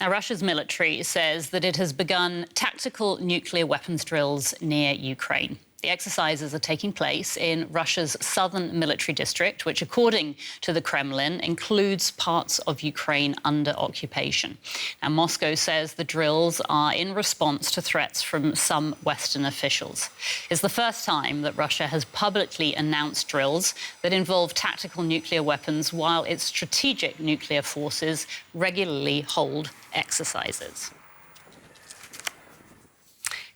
Now, Russia's military says that it has begun tactical nuclear weapons drills near Ukraine. The exercises are taking place in Russia's southern military district, which, according to the Kremlin, includes parts of Ukraine under occupation. Now, Moscow says the drills are in response to threats from some Western officials. It's the first time that Russia has publicly announced drills that involve tactical nuclear weapons, while its strategic nuclear forces regularly hold exercises.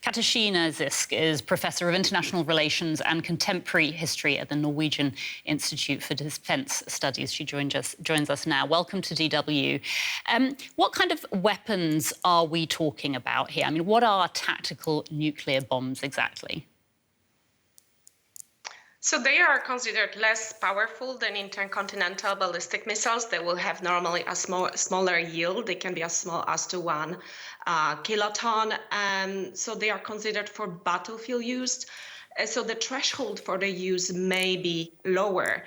Katarzyna Zysk is Professor of International Relations and Contemporary History at the Norwegian Institute for Defence Studies. She joins us now. Welcome to DW. What kind of weapons are we talking about here? I mean, what are tactical nuclear bombs exactly? So they are considered less powerful than intercontinental ballistic missiles. They will have normally a smaller yield. They can be as small as to 1 kiloton. So they are considered for battlefield use. So the threshold for the use may be lower.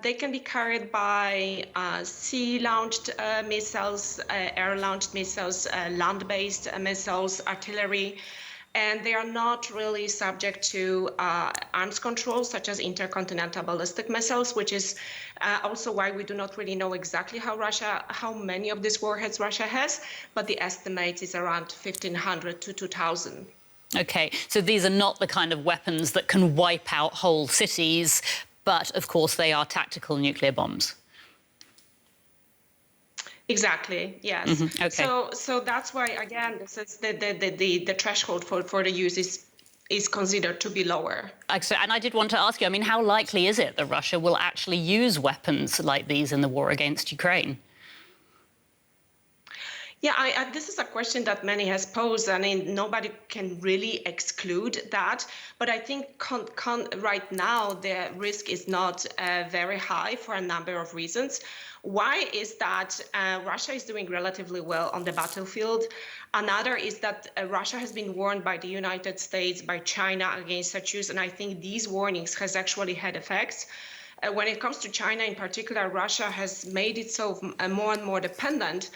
They can be carried by sea-launched missiles, air-launched missiles, land-based missiles, artillery. And they are not really subject to arms control, such as intercontinental ballistic missiles, which is also why we do not really know exactly how many of these warheads Russia has, but the estimate is around 1,500 to 2,000. OK, so these are not the kind of weapons that can wipe out whole cities, but, of course, they are tactical nuclear bombs. Exactly. Yes. Mm-hmm. Okay. So that's why, again, this is the threshold for the use is considered to be lower. And I did want to ask you, I mean, how likely is it that Russia will actually use weapons like these in the war against Ukraine? Yeah, this is a question that many has posed. I mean, nobody can really exclude that. But I think right now the risk is not very high for a number of reasons. Why is that Russia is doing relatively well on the battlefield. Another is that Russia has been warned by the United States, by China against such use. And I think these warnings has actually had effects. When it comes to China in particular, Russia has made itself more and more dependent,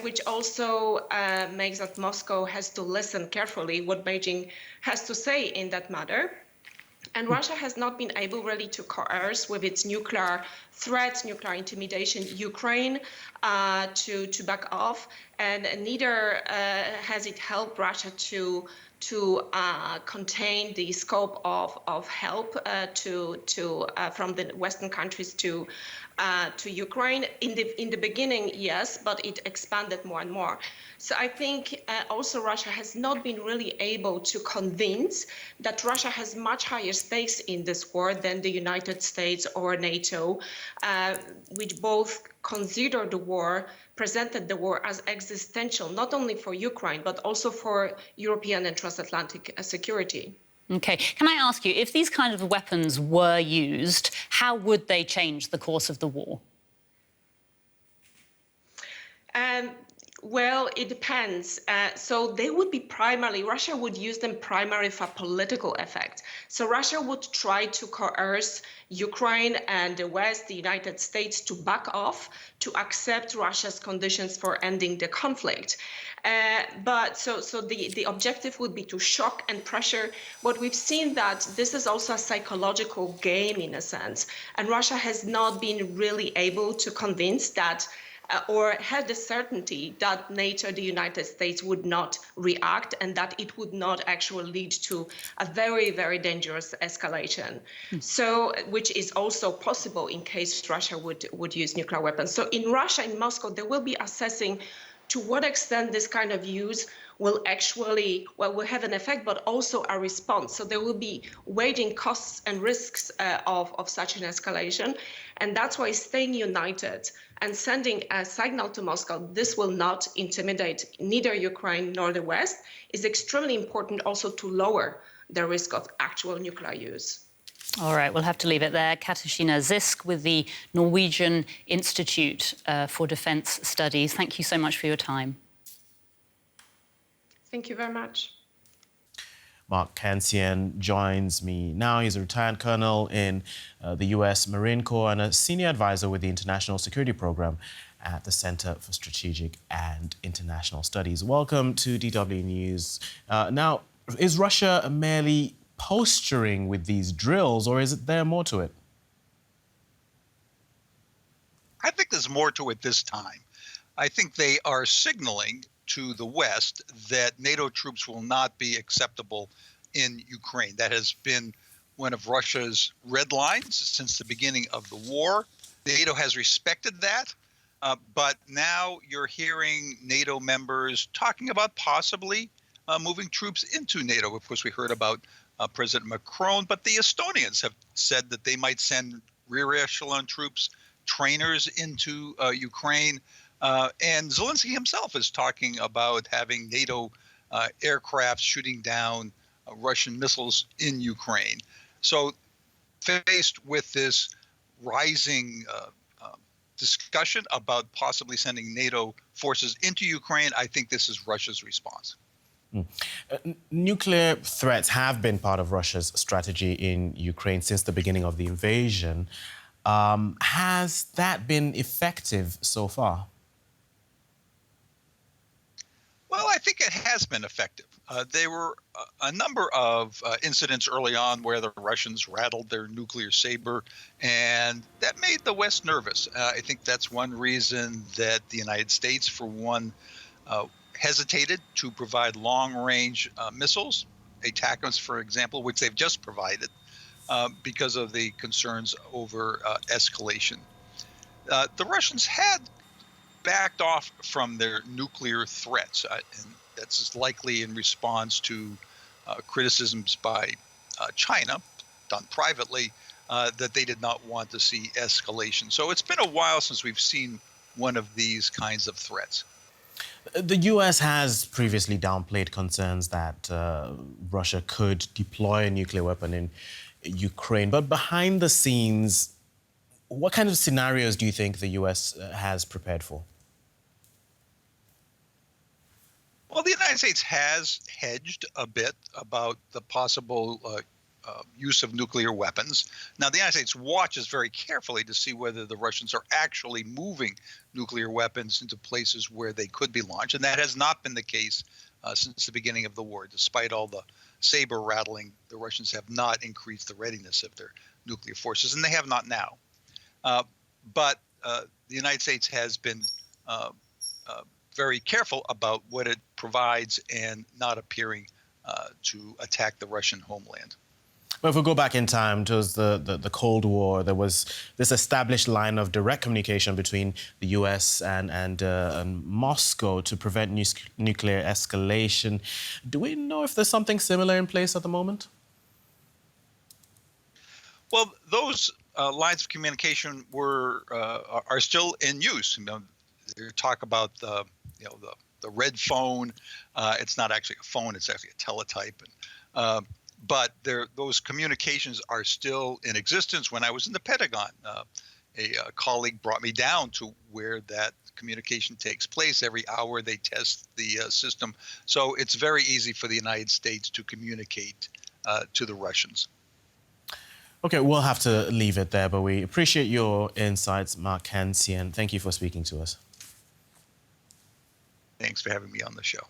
which also makes that Moscow has to listen carefully what Beijing has to say in that matter. And Russia has not been able really to coerce with its nuclear threats, nuclear intimidation, Ukraine to back off, and neither has it helped Russia to contain the scope of help from the Western countries to Ukraine. In the beginning, yes, but it expanded more and more. So I think also Russia has not been really able to convince that Russia has much higher stakes in this war than the United States or NATO, which both presented the war as existential, not only for Ukraine, but also for European and transatlantic security. OK. Can I ask you, if these kind of weapons were used, how would they change the course of the war? Well, it depends. So they would be Russia would use them primarily for political effect. So Russia would try to coerce Ukraine and the West, the United States, to back off, to accept Russia's conditions for ending the conflict. But the objective would be to shock and pressure. But we've seen that this is also a psychological game in a sense. And Russia has not been really able to convince that or had the certainty that NATO, the United States, would not react and that it would not actually lead to a very, very dangerous escalation. So, which is also possible in case Russia would use nuclear weapons. So in Russia, in Moscow, they will be assessing to what extent this kind of use will actually, will have an effect, but also a response. So they will be weighing costs and risks of such an escalation. And that's why staying united and sending a signal to Moscow, this will not intimidate neither Ukraine nor the West, is extremely important also to lower the risk of actual nuclear use. All right, we'll have to leave it there. Katarzyna Zysk with the Norwegian Institute for Defence Studies. Thank you so much for your time. Thank you very much. Mark Cancian joins me now. He's a retired colonel in the US Marine Corps and a senior advisor with the International Security Program at the Center for Strategic and International Studies. Welcome to DW News. Now, is Russia merely posturing with these drills, or is there more to it? I think there's more to it this time. I think they are signaling to the West that NATO troops will not be acceptable in Ukraine. That has been one of Russia's red lines since the beginning of the war. NATO has respected that, but now you're hearing NATO members talking about possibly moving troops into NATO. Of course, we heard about President Macron, but the Estonians have said that they might send rear echelon troops, trainers into Ukraine. And Zelensky himself is talking about having NATO aircraft shooting down Russian missiles in Ukraine. So faced with this rising discussion about possibly sending NATO forces into Ukraine, I think this is Russia's response. Nuclear threats have been part of Russia's strategy in Ukraine since the beginning of the invasion. Has that been effective so far? Well, I think it has been effective. There were a number of incidents early on where the Russians rattled their nuclear saber, and that made the West nervous. I think that's one reason that the United States, for one, hesitated to provide long-range missiles, ATACMS, for example, which they've just provided, because of the concerns over escalation. The Russians had backed off from their nuclear threats, and that's likely in response to criticisms by China, done privately, that they did not want to see escalation. So it's been a while since we've seen one of these kinds of threats. The U.S. has previously downplayed concerns that Russia could deploy a nuclear weapon in Ukraine. But behind the scenes, what kind of scenarios do you think the U.S. has prepared for? Well, the United States has hedged a bit about the possible use of nuclear weapons. Now, the United States watches very carefully to see whether the Russians are actually moving nuclear weapons into places where they could be launched, and that has not been the case since the beginning of the war. Despite all the saber rattling, the Russians have not increased the readiness of their nuclear forces, and they have not now. But the United States has been very careful about what it provides and not appearing to attack the Russian homeland. But if we go back in time towards the Cold War, there was this established line of direct communication between the U.S. and Moscow to prevent nuclear escalation. Do we know if there's something similar in place at the moment? Well, those lines of communication are still in use. You know, they talk about the red phone. It's not actually a phone; it's actually a teletype. But those communications are still in existence. When I was in the Pentagon, a colleague brought me down to where that communication takes place. Every hour they test the system. So it's very easy for the United States to communicate to the Russians. Okay, we'll have to leave it there, but we appreciate your insights, Mark Cancian. Thank you for speaking to us. Thanks for having me on the show.